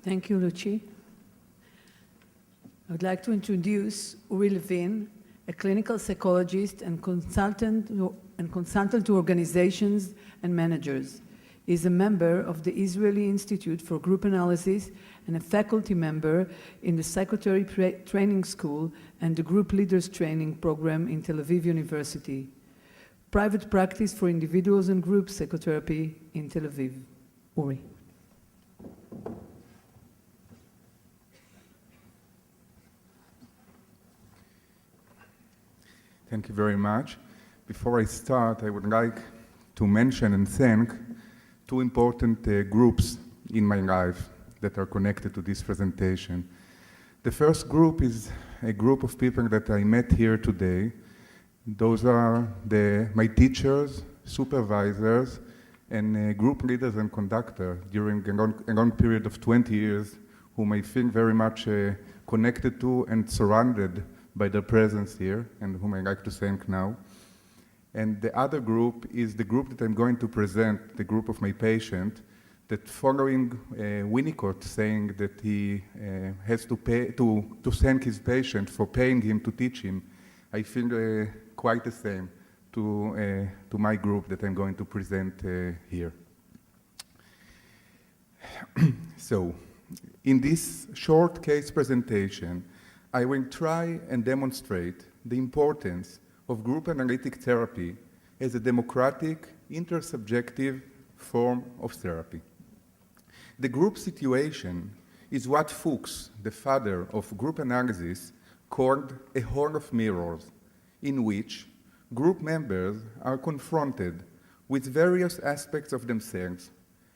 Thank you, Luci. I would like to introduce Uri Levin, a clinical psychologist and consultant to organizations and managers. He is a member of the Israeli Institute for Group Analysis and a faculty member in the Psychotherapy Training School and the Group Leaders Training Program in Tel Aviv University. Private practice for individuals and group psychotherapy in Tel Aviv. Uri. Thank you very much. Before I start, I would like to mention and thank two important groups in my life that are connected to this presentation. The first group is a group of people that I met here today. Those are my teachers, supervisors, and group leaders and conductors during a long period of 20 years, whom I feel very much connected to and surrounded by their presence here, and whom I like to thank now. And the other group is the group that I'm going to present, the group of my patient, that following Winnicott saying that he has to thank his patient for paying him to teach him, I feel quite the same to my group that I'm going to present here. So, in this short case presentation, I will try and demonstrate the importance of group analytic therapy as a democratic, intersubjective form of therapy. The group situation is what Fuchs, the father of group analysis, called a hall of mirrors, in which group members are confronted with various aspects of themselves,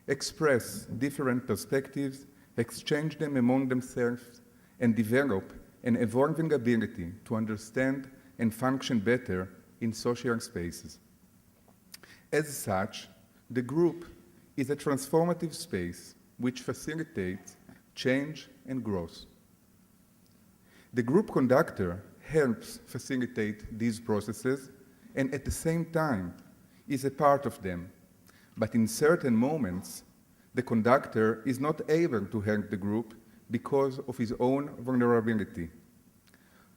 express different perspectives, exchange them among themselves, and develop an evolving ability to understand and function better in social spaces. As such, the group is a transformative space which facilitates change and growth. The group conductor helps facilitate these processes and at the same time is a part of them. But in certain moments, the conductor is not able to help the group because of his own vulnerability.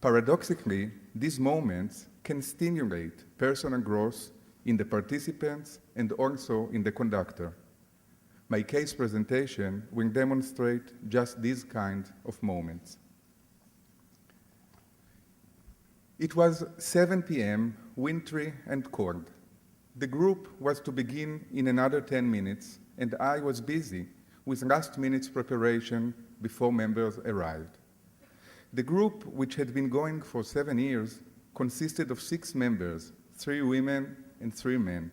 Paradoxically, these moments can stimulate personal growth in the participants and also in the conductor. My case presentation will demonstrate just these kind of moments. It was 7 p.m., wintry and cold. The group was to begin in another 10 minutes, and I was busy with last-minute preparation before members arrived. The group, which had been going for 7 years, consisted of 6 members, 3 women and 3 men.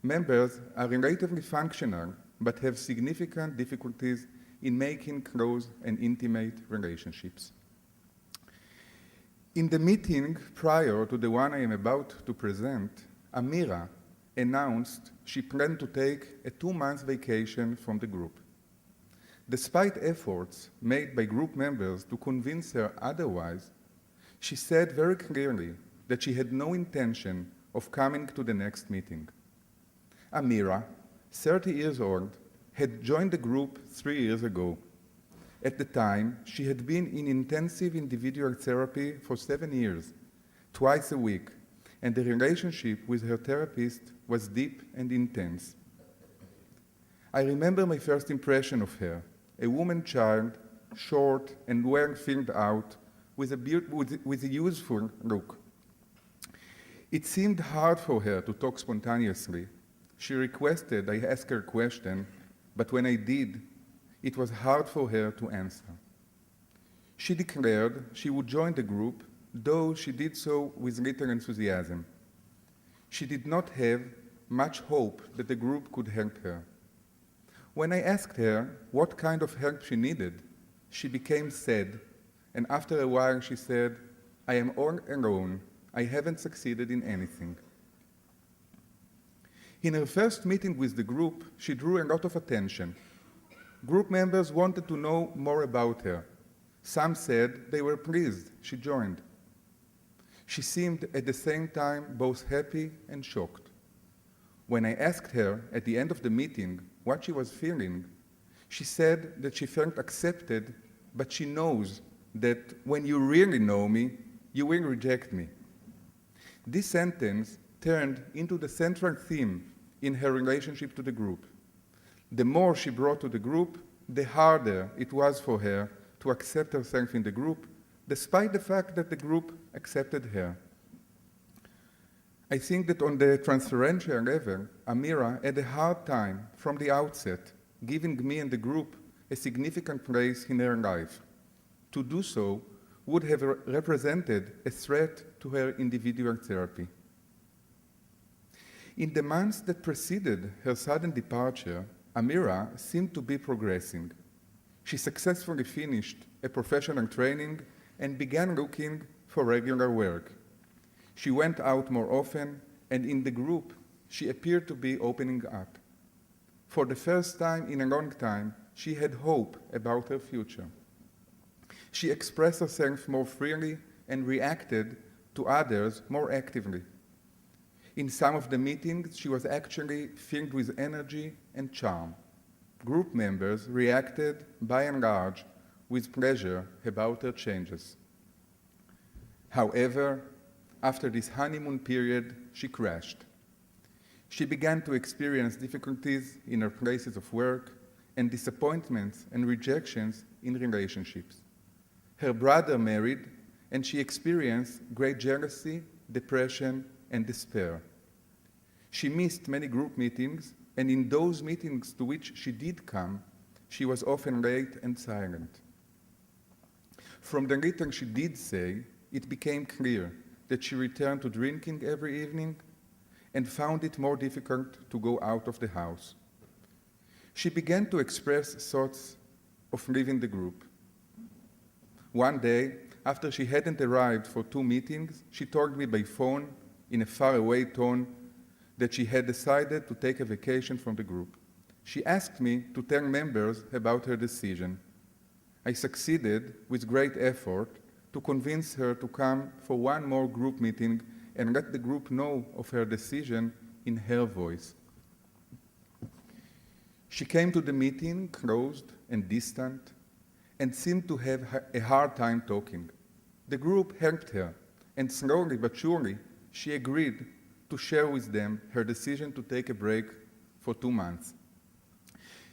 Members are relatively functional, but have significant difficulties in making close and intimate relationships. In the meeting prior to the one I am about to present, Amira announced she planned to take a 2-month vacation from the group. Despite efforts made by group members to convince her otherwise, she said very clearly that she had no intention of coming to the next meeting. Amira, 30 years old, had joined the group 3 years ago. At the time, she had been in intensive individual therapy for 7 years, twice a week, and the relationship with her therapist was deep and intense. I remember my first impression of her, a woman child, short and well filled out, with a useful look. It seemed hard for her to talk spontaneously. She requested I ask her a question, but when I did, it was hard for her to answer. She declared she would join the group, though she did so with little enthusiasm. She did not have much hope that the group could help her. When I asked her what kind of help she needed, she became sad, and after a while she said, "I am all alone. I haven't succeeded in anything." In her first meeting with the group, she drew a lot of attention. Group members wanted to know more about her. Some said they were pleased she joined. She seemed at the same time both happy and shocked. When I asked her at the end of the meeting what she was feeling, She said that she felt accepted, but she knows that when you really know me, you will reject me. This sentence turned into the central theme in her relationship to the group. The more she brought to the group, the harder it was for her to accept herself in the group, despite the fact that the group accepted her. I think that on the transferential level, Amira had a hard time from the outset giving me and the group a significant place in her life. To do so would have represented a threat to her individual therapy. In the months that preceded her sudden departure, Amira seemed to be progressing. She successfully finished a professional training and began looking for regular work. She went out more often, and in the group, she appeared to be opening up. For the first time in a long time, she had hope about her future. She expressed herself more freely and reacted to others more actively. In some of the meetings, she was actually filled with energy and charm. Group members reacted, by and large, with pleasure about her changes. However, after this honeymoon period, she crashed. She began to experience difficulties in her places of work and disappointments and rejections in relationships. Her brother married, and she experienced great jealousy, depression, and despair. She missed many group meetings, and in those meetings to which she did come, she was often late and silent. From the little she did say, it became clear that she returned to drinking every evening and found it more difficult to go out of the house. She began to express thoughts of leaving the group. One day, after she hadn't arrived for 2 meetings, she told me by phone, in a faraway tone, that she had decided to take a vacation from the group. She asked me to tell members about her decision. I succeeded, with great effort, to convince her to come for one more group meeting and let the group know of her decision in her voice. She came to the meeting closed and distant and seemed to have a hard time talking. The group helped her, and slowly but surely she agreed to share with them her decision to take a break for 2 months.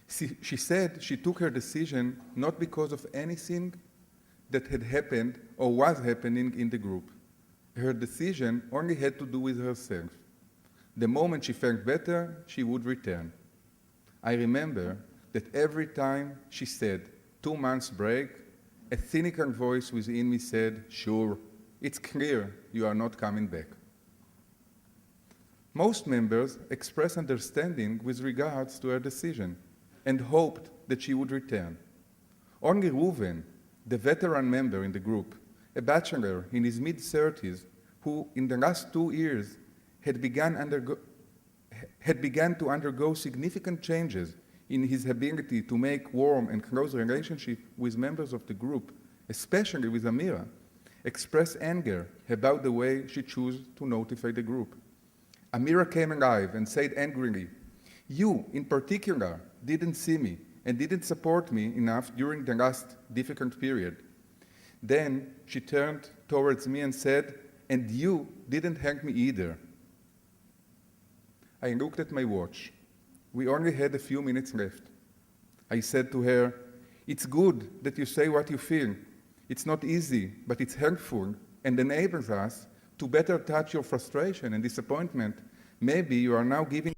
She said she took her decision not because of anything that had happened or was happening in the group. Her decision only had to do with herself. The moment she felt better, she would return. I remember that every time she said 2 months break, a cynical voice within me said, "Sure, it's clear you are not coming back." Most members expressed understanding with regards to her decision and hoped that she would return. Only Reuven, the veteran member in the group, a bachelor in his mid-30s, who in the last 2 years had begun to undergo significant changes in his ability to make warm and close relationships with members of the group, especially with Amira, expressed anger about the way she chose to notify the group. Amira came alive and said angrily, "You, in particular, didn't see me and didn't support me enough during the last difficult period." Then she turned towards me and said, "And you didn't help me either." I looked at my watch. We only had a few minutes left. I said to her, "It's good that you say what you feel. It's not easy, but it's helpful and enables us to better touch your frustration and disappointment. Maybe you are now giving..."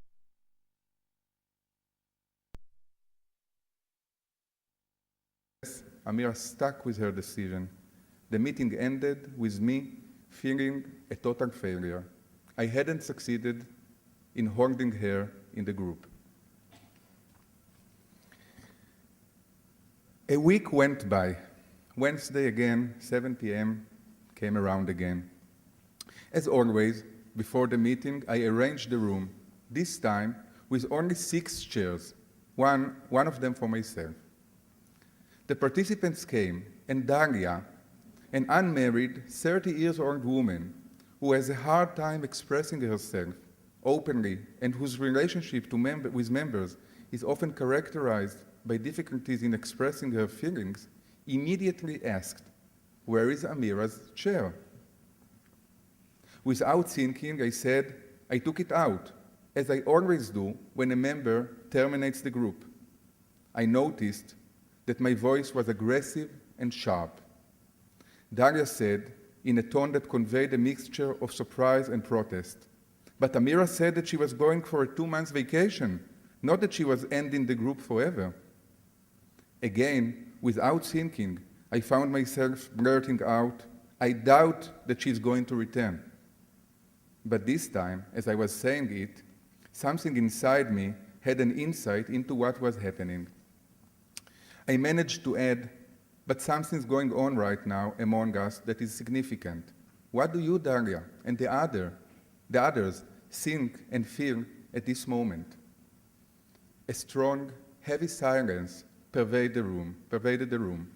Amira stuck with her decision. The meeting ended with me feeling a total failure. I hadn't succeeded in holding her in the group. A week went by. Wednesday again, 7 p.m., came around again. As always, before the meeting, I arranged the room, this time with only 6 chairs, one of them for myself. The participants came, and Dalia, an unmarried, 30-year-old woman who has a hard time expressing herself openly and whose relationship with members is often characterized by difficulties in expressing her feelings, immediately asked, "Where is Amira's chair?" Without thinking, I said, "I took it out, as I always do when a member terminates the group." I noticed that my voice was aggressive and sharp. Daria said, in a tone that conveyed a mixture of surprise and protest, "But Amira said that she was going for a 2-month vacation, not that she was ending the group forever." Again, without thinking, I found myself blurting out, "I doubt that she's going to return." But this time, as I was saying it, something inside me had an insight into what was happening. I managed to add, "But something's going on right now among us that is significant. What do you, Daria, and the others think and feel at this moment?" A strong, heavy silence pervaded the room.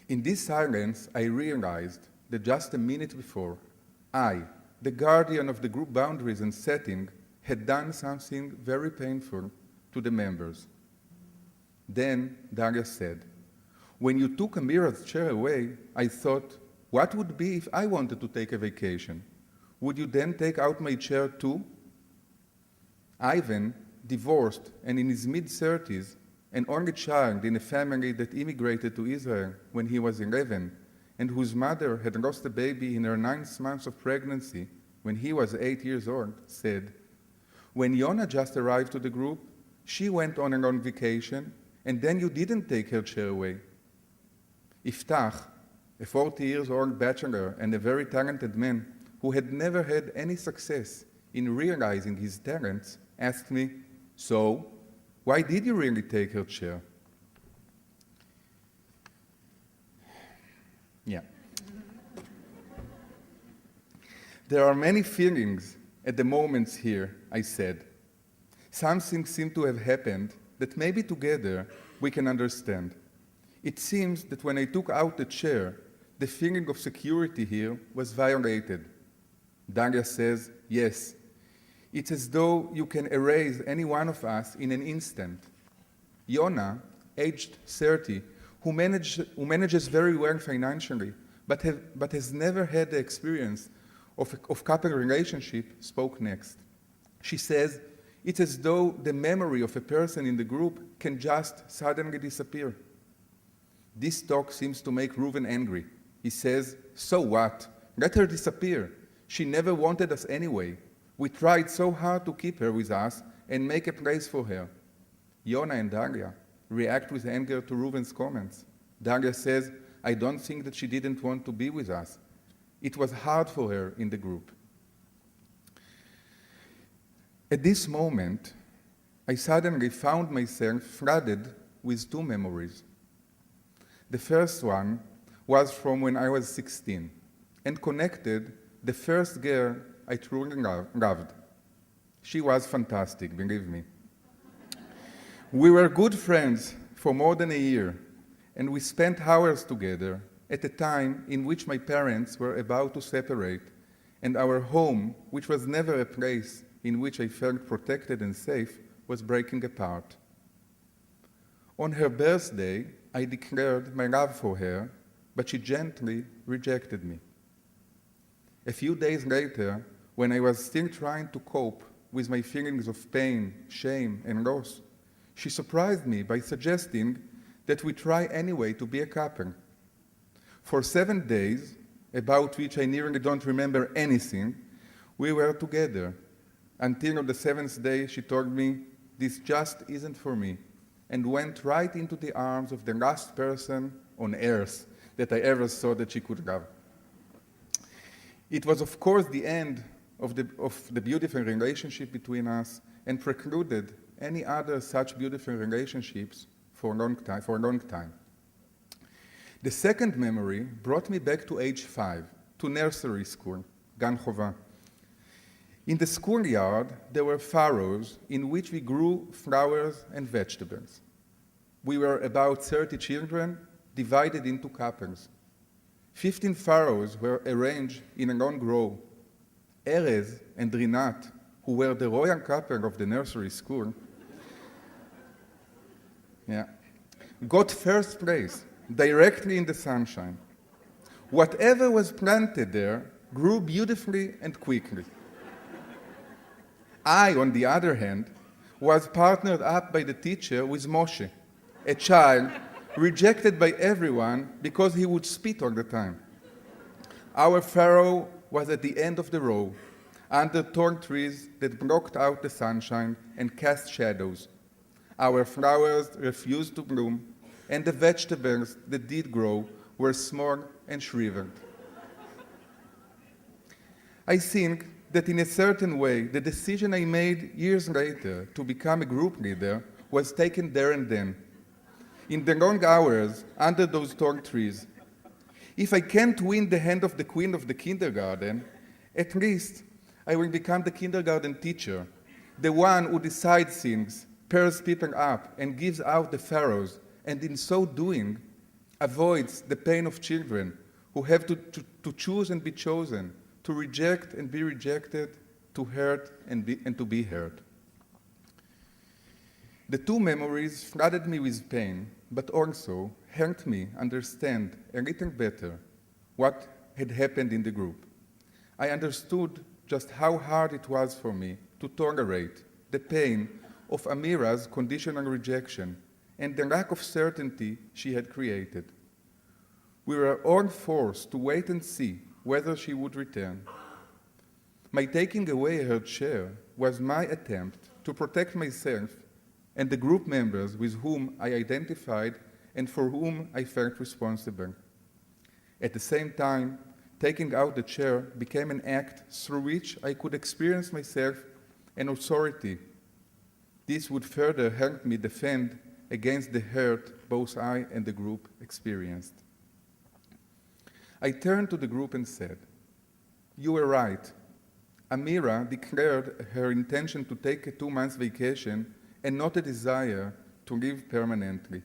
In this silence, I realized that just a minute before, I, the guardian of the group boundaries and setting, had done something very painful to the members. Then Daria said, "When you took Amira's chair away, I thought, what would be if I wanted to take a vacation? Would you then take out my chair too?" Ivan, divorced and in his mid-30s, an only child in a family that immigrated to Israel when he was 11, and whose mother had lost a baby in her 9th month of pregnancy when he was 8 years old, said, "When Yona just arrived to the group, she went on a long vacation, and then you didn't take her chair away." Iftach, a 40-year-old bachelor and a very talented man who had never had any success in realizing his talents, asked me, "So, why did you really take her chair?" Yeah. "There are many feelings at the moments here," I said. "Something seemed to have happened that maybe together we can understand. It seems that when I took out the chair, the feeling of security here was violated." Daria says, "Yes. It's as though you can erase any one of us in an instant." Yona, aged 30, who manages very well financially, but has never had the experience of couple relationship, spoke next. She says, "It's as though the memory of a person in the group can just suddenly disappear." This talk seems to make Reuven angry. He says, "So what? Let her disappear. She never wanted us anyway. We tried so hard to keep her with us and make a place for her." Yona and Daria react with anger to Reuven's comments. Daria says, "I don't think that she didn't want to be with us. It was hard for her in the group." At this moment, I suddenly found myself flooded with 2 memories. The first one was from when I was 16 and connected the first girl I truly loved. She was fantastic, believe me. We were good friends for more than a year, and we spent hours together at a time in which my parents were about to separate, and our home, which was never a place in which I felt protected and safe, was breaking apart. On her birthday, I declared my love for her, but she gently rejected me. A few days later, when I was still trying to cope with my feelings of pain, shame, and loss, she surprised me by suggesting that we try anyway to be a couple. For 7 days, about which I nearly don't remember anything, we were together, until on the 7th day she told me, "This just isn't for me," and went right into the arms of the last person on earth that I ever saw that she could love. It was, of course, the end of the beautiful relationship between us and precluded any other such beautiful relationships for a long time. The second memory brought me back to age 5, to nursery school, Gan Chova. In the schoolyard, there were furrows in which we grew flowers and vegetables. We were about 30 children, divided into couples. 15 furrows were arranged in a long row. Erez and Rinat, who were the royal couple of the nursery school, Yeah. Got first place, directly in the sunshine. Whatever was planted there grew beautifully and quickly. I, on the other hand, was partnered up by the teacher with Moshe, a child rejected by everyone because he would spit all the time. Our Pharaoh was at the end of the row, under tall trees that blocked out the sunshine and cast shadows. Our flowers refused to bloom, and the vegetables that did grow were small and shriveled. I think that in a certain way, the decision I made years later to become a group leader was taken there and then, in the long hours under those tall trees. If I can't win the hand of the queen of the kindergarten, at least I will become the kindergarten teacher, the one who decides things, pairs people up, and gives out the pharaohs, and in so doing, avoids the pain of children who have to choose and be chosen, to reject and be rejected, to hurt and to be hurt. The two memories flooded me with pain, but also helped me understand a little better what had happened in the group. I understood just how hard it was for me to tolerate the pain of Amira's conditional rejection and the lack of certainty she had created. We were all forced to wait and see whether she would return. My taking away her chair was my attempt to protect myself and the group members with whom I identified and for whom I felt responsible. At the same time, taking out the chair became an act through which I could experience myself an authority. This would further help me defend against the hurt both I and the group experienced. I turned to the group and said, "You were right. Amira declared her intention to take a 2-month vacation and not a desire to live permanently.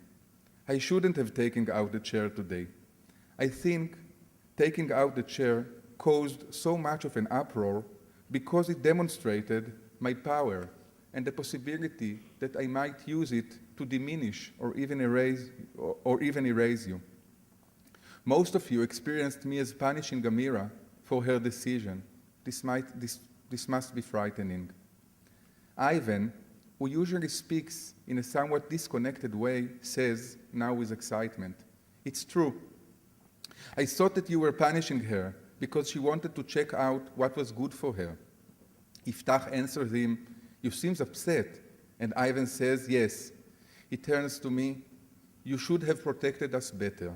I shouldn't have taken out the chair today. I think taking out the chair caused so much of an uproar because it demonstrated my power and the possibility that I might use it to diminish or even erase you. Most of you experienced me as punishing Amira for her decision. This must be frightening." Ivan, who usually speaks in a somewhat disconnected way, says, now with excitement, "It's true. I thought that you were punishing her because she wanted to check out what was good for her." Iftach answers him, "You seem upset." And Ivan says, "Yes." He turns to me, "You should have protected us better."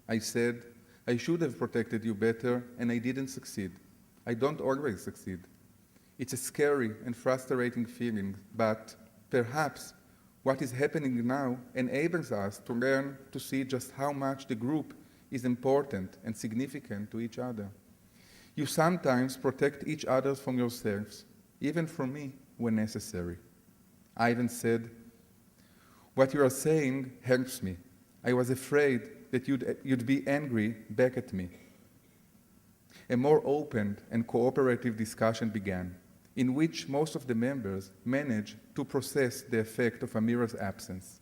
I said, "I should have protected you better, and I didn't succeed. I don't always succeed. It's a scary and frustrating feeling, but perhaps what is happening now enables us to learn to see just how much the group is important and significant to each other. You sometimes protect each other from yourselves, even from me when necessary." Ivan said, "What you are saying helps me. I was afraid that you'd be angry back at me." A more open and cooperative discussion began, in which most of the members managed to process the effect of Amira's absence.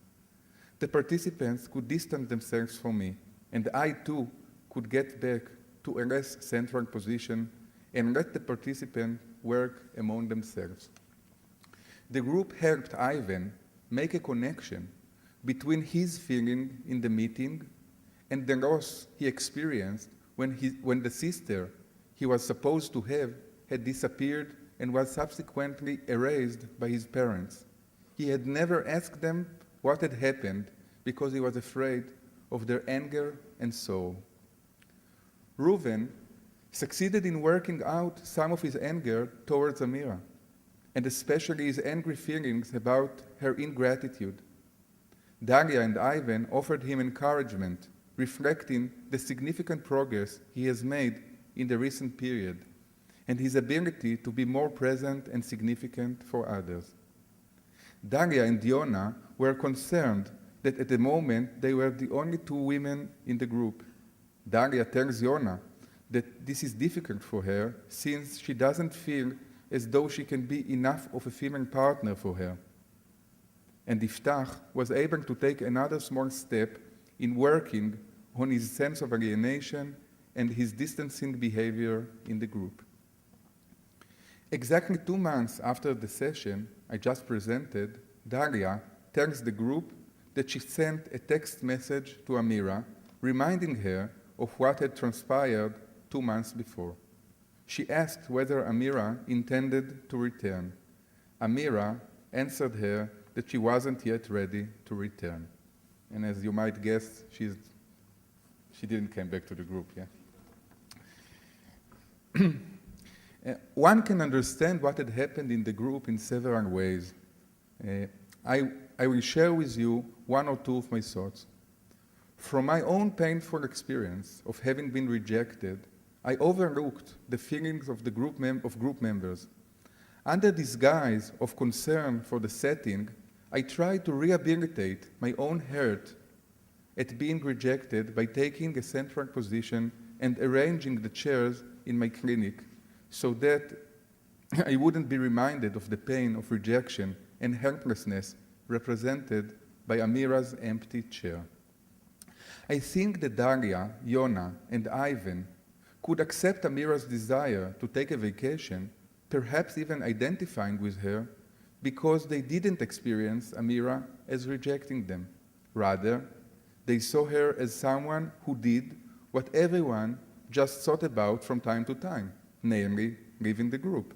The participants could distance themselves from me, and I too could get back to a less central position and let the participants work among themselves. The group helped Ivan make a connection between his feeling in the meeting and the loss he experienced when the sister he was supposed to have had disappeared and was subsequently erased by his parents. He had never asked them what had happened because he was afraid of their anger and sorrow. Reuven succeeded in working out some of his anger towards Amira, and especially his angry feelings about her ingratitude. Dalia and Ivan offered him encouragement, reflecting the significant progress he has made in the recent period, and his ability to be more present and significant for others. Dalia and Diona were concerned that at the moment they were the only 2 women in the group. Dalia tells Yona that this is difficult for her since she doesn't feel as though she can be enough of a female partner for her. and Iftach was able to take another small step in working on his sense of alienation and his distancing behavior in the group. Exactly 2 months after the session I just presented, Daria tells the group that she sent a text message to Amira reminding her of what had transpired 2 months before. She asked whether Amira intended to return. Amira answered her that she wasn't yet ready to return. And as you might guess, she didn't come back to the group, yeah? One can understand what had happened in the group in several ways. I will share with you 1 or 2 of my thoughts. From my own painful experience of having been rejected, I overlooked the feelings of the group members. Under disguise of concern for the setting, I tried to rehabilitate my own hurt at being rejected by taking a central position and arranging the chairs in my clinic so that I wouldn't be reminded of the pain of rejection and helplessness represented by Amira's empty chair. I think that Daria, Yona, and Ivan could accept Amira's desire to take a vacation, perhaps even identifying with her, because they didn't experience Amira as rejecting them. Rather, they saw her as someone who did what everyone just thought about from time to time, namely leaving the group.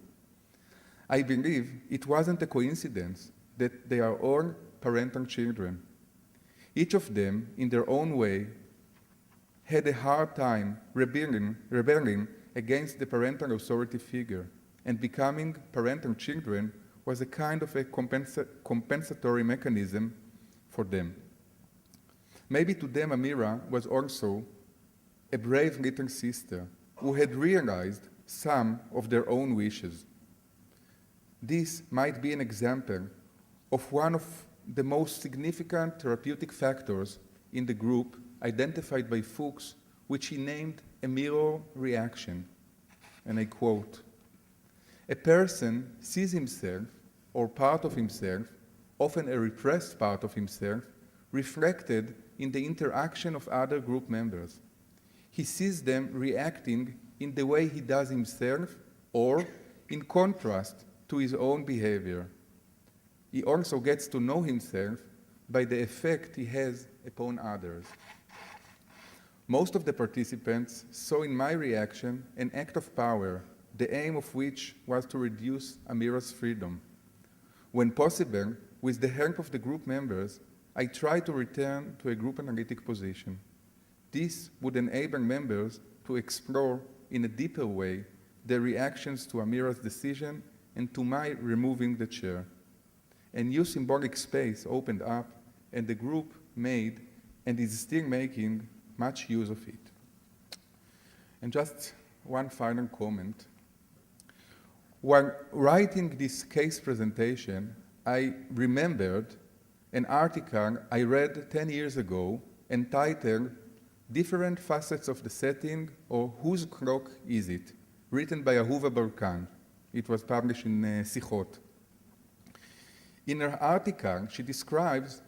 I believe it wasn't a coincidence that they are all parental children. Each of them, in their own way, had a hard time rebelling against the parental authority figure, and becoming parental children was a kind of a compensatory mechanism for them. Maybe to them Amira was also a brave little sister who had realized some of their own wishes. This might be an example of one of the most significant therapeutic factors in the group identified by Fuchs, which he named a mirror reaction. And I quote, "A person sees himself or part of himself, often a repressed part of himself, reflected in the interaction of other group members. He sees them reacting in the way he does himself or in contrast to his own behavior. He also gets to know himself by the effect he has upon others." Most of the participants saw in my reaction an act of power, the aim of which was to reduce Amira's freedom. When possible, with the help of the group members, I tried to return to a group analytic position. This would enable members to explore in a deeper way their reactions to Amira's decision and to my removing the chair. A new symbolic space opened up, and the group made and is still making much use of it. And just one final comment. While writing this case presentation, I remembered an article I read 10 years ago entitled "Different Facets of the Setting" or "Whose Clock Is It?", written by Ahuva Barkan. It was published in Sichot. In her article, she describes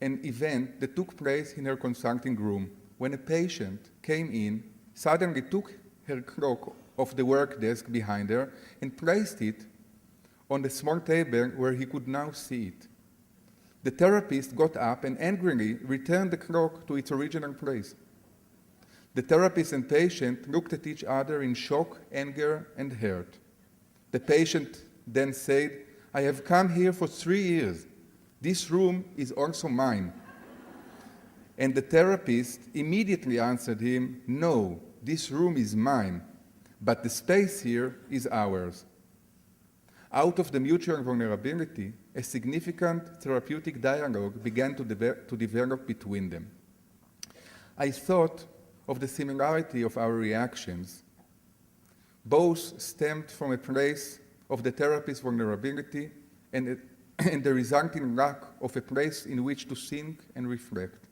an event that took place in her consulting room when a patient came in, suddenly took her clock off the work desk behind her and placed it on the small table where he could now see it. The therapist got up and angrily returned the clock to its original place. The therapist and patient looked at each other in shock, anger, and hurt. The patient then said, "I have come here for 3 years. This room is also mine." And the therapist immediately answered him, "No, this room is mine, but the space here is ours." Out of the mutual vulnerability, a significant therapeutic dialogue began to develop between them. I thought of the similarity of our reactions. Both stemmed from a place of the therapist's vulnerability and the resulting lack of a place in which to think and reflect.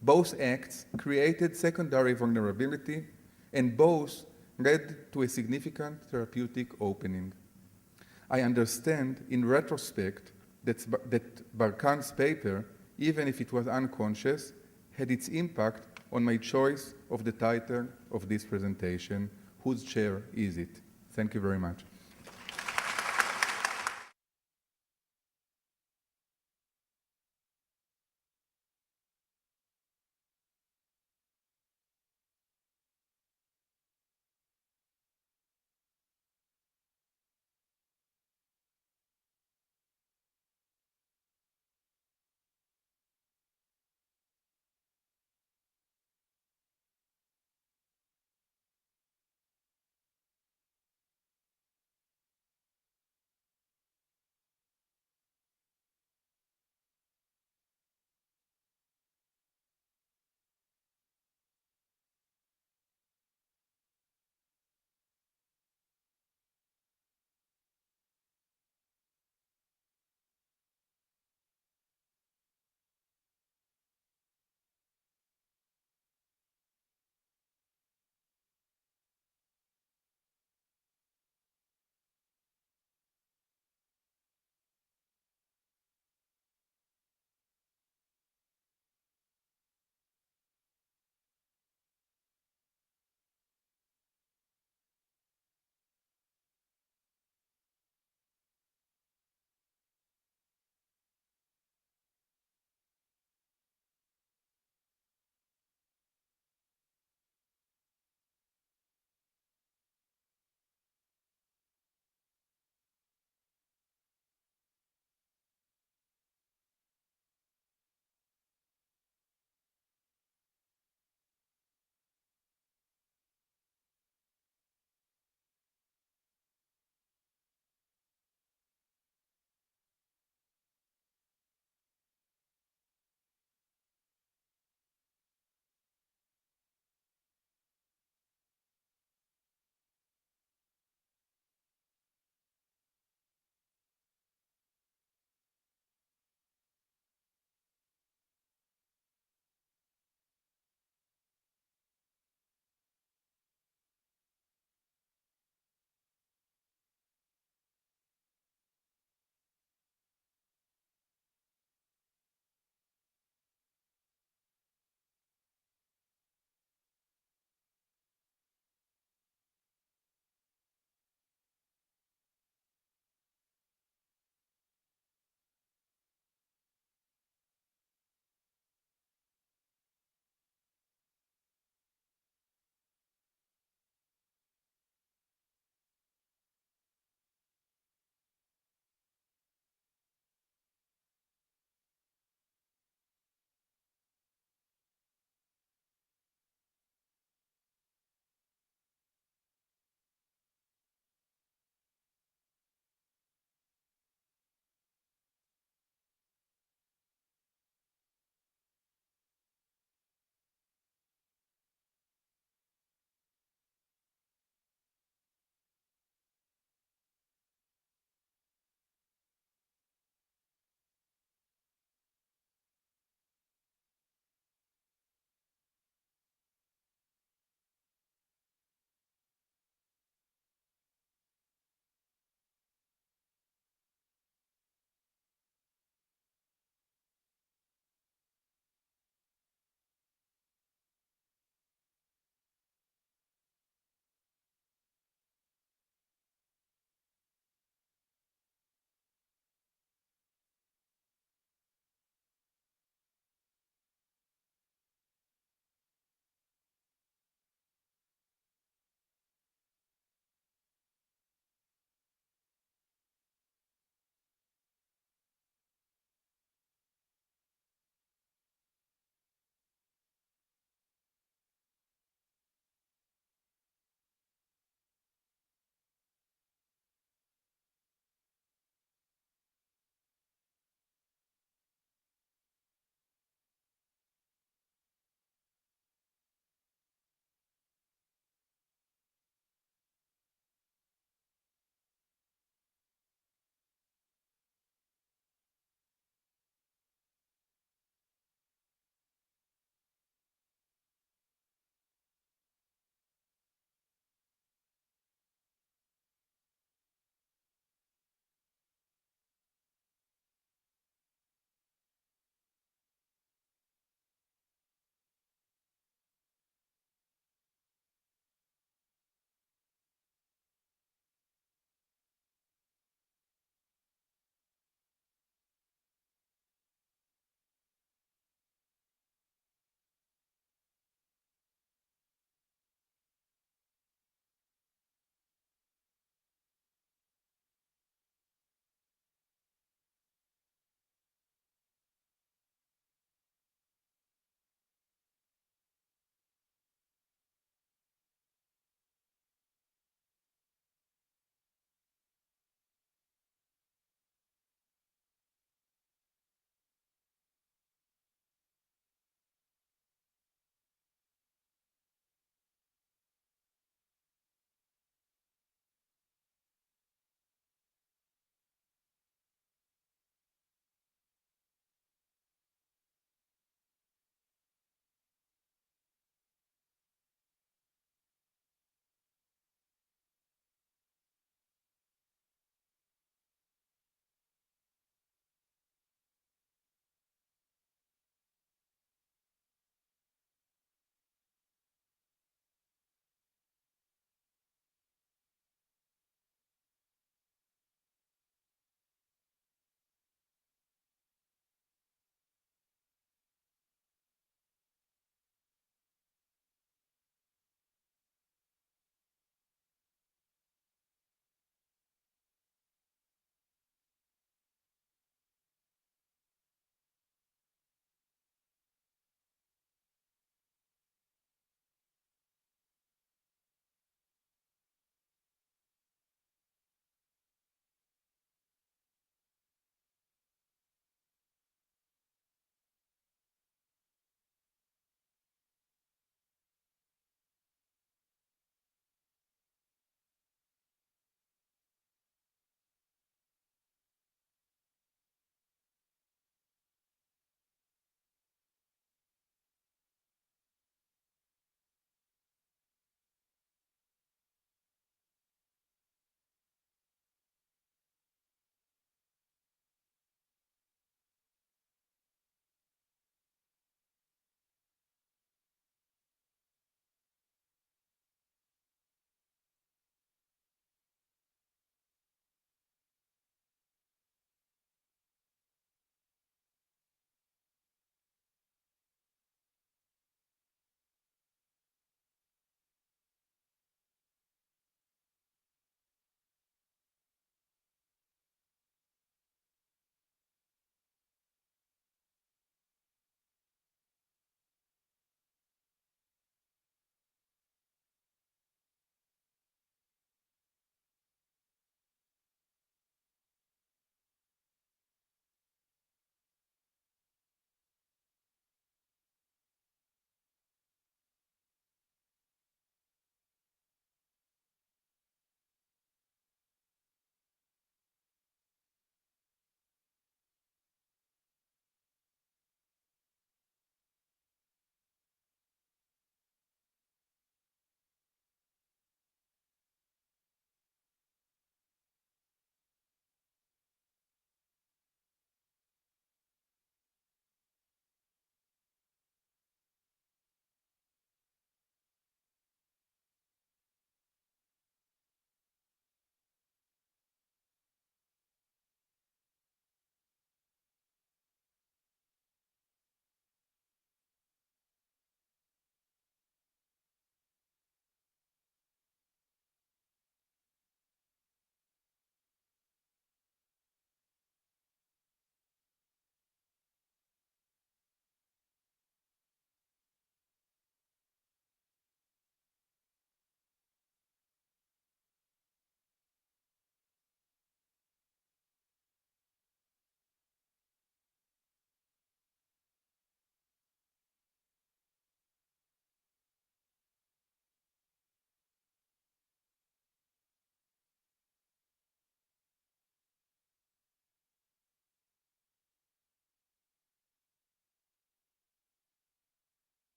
Both acts created secondary vulnerability, and both led to a significant therapeutic opening. I understand, in retrospect, that Barkan's paper, even if it was unconscious, had its impact on my choice of the title of this presentation, Whose Chair Is It? Thank you very much.